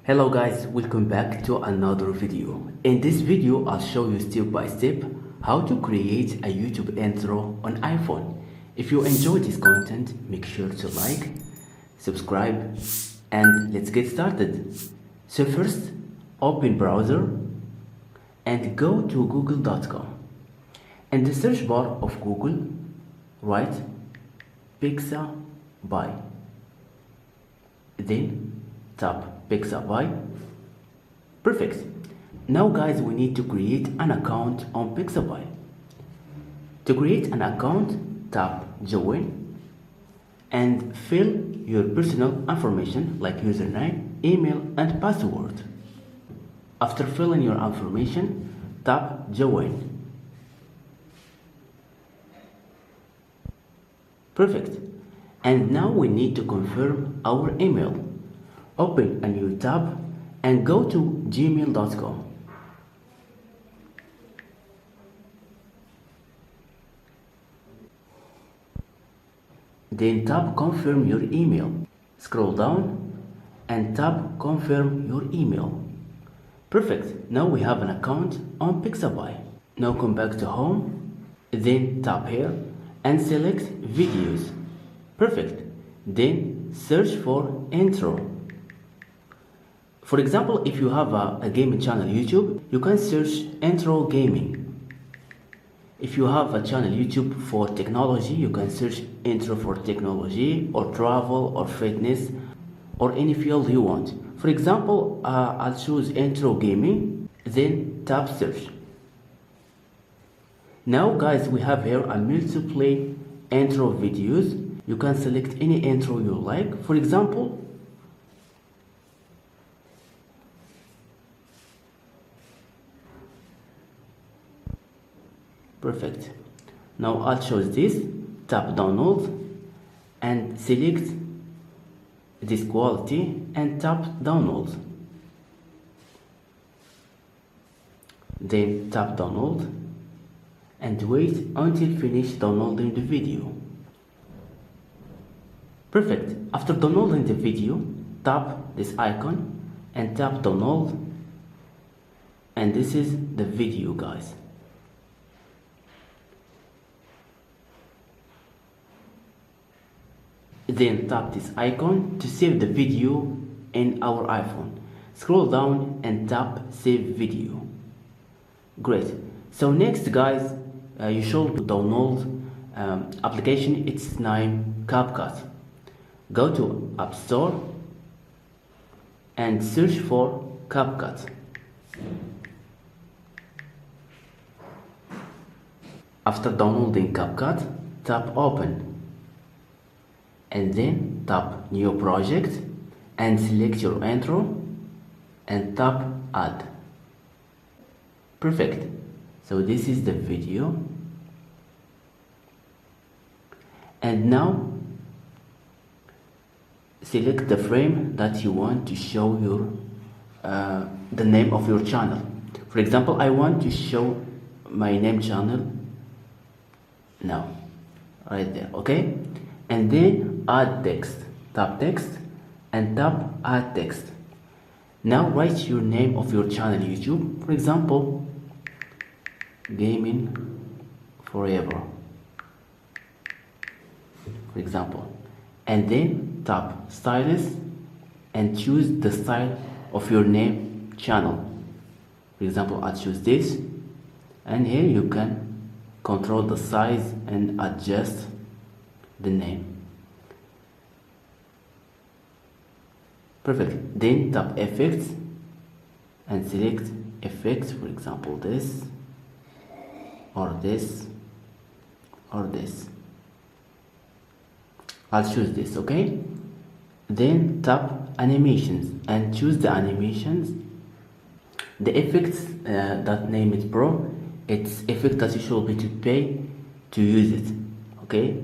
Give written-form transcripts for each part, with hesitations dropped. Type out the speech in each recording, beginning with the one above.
Hello guys, welcome back to another video. In this video I'll show you step by step how to create a YouTube intro on iPhone. If you enjoy this content, make sure to like, subscribe, and let's get started. So first, open browser and go to google.com. In the search bar of Google, write Pixabay. Then tap Pixabay. Perfect. Now guys, we need to create an account on Pixabay. To create an account, tap join and fill your personal information like username, email and password. After filling your information, tap join. Perfect. And now we need to confirm our email. Open a new tab and go to gmail.com. Then tap confirm your email. Scroll down and tap confirm your email. Perfect. Now we have an account on Pixabay. Now come back to home. Then tap here and select videos. Perfect. Then search for intro. For example, if you have a gaming channel YouTube, you can search intro gaming. If you have a channel YouTube for technology, you can search intro for technology or travel or fitness or any field you want. For example, I'll choose intro gaming, then tap search. Now guys, we have here a multiple intro videos. You can select any intro you like. For example, perfect. Now I'll choose this, tap download and select this quality and tap download. Then tap download and wait until finish downloading the video. Perfect. After downloading the video, tap this icon and tap download, and this is the video guys. Then tap this icon to save the video in our iPhone. Scroll down and tap save video. Great. So next guys, you should download application. Its name CapCut. Go to App Store and search for CapCut. After downloading CapCut, tap open and then tap new project and select your intro and tap add. Perfect. So this is the video, and now select the frame that you want to show your the name of your channel. For example, I want to show my name channel now, right there. Okay, and then add text. Tap text and tap add text. Now write your name of your channel YouTube. For example, gaming forever, for example, and then tap stylus and choose the style of your name channel. For example, I'll choose this, and here you can control the size and adjust the name. Perfect. Then tap effects and select effects, for example this or this or this. I'll choose this. Okay, then tap animations and choose the animations. The effects that name it pro, it's effect that you should be to pay to use it. Okay,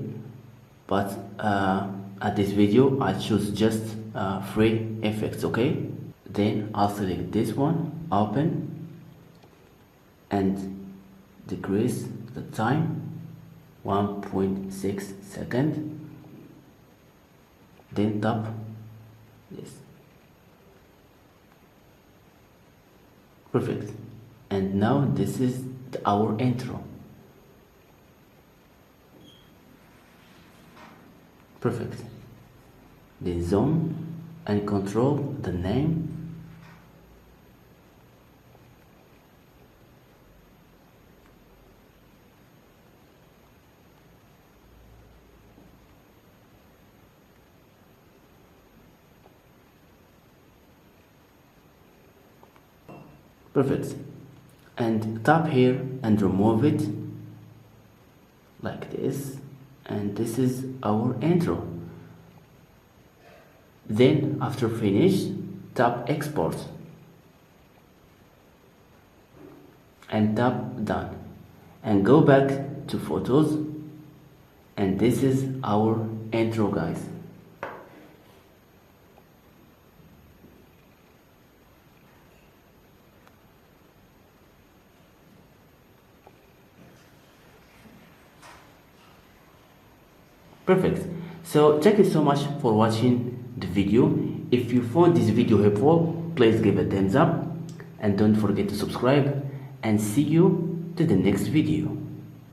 but at this video I choose just free effects. Okay, then I'll select this one, open, and decrease the time 1.6 seconds. Then tap this. Perfect. And now this is our intro. Perfect. Then zoom and control the name. Perfect. And tap here and remove it like this, and this is our intro. Then after finish, tap export and tap done, and go back to photos, and this is our intro, guys. Perfect. So thank you so much for watching the video. If you found this video helpful, please give a thumbs up and don't forget to subscribe, and see you to the next video.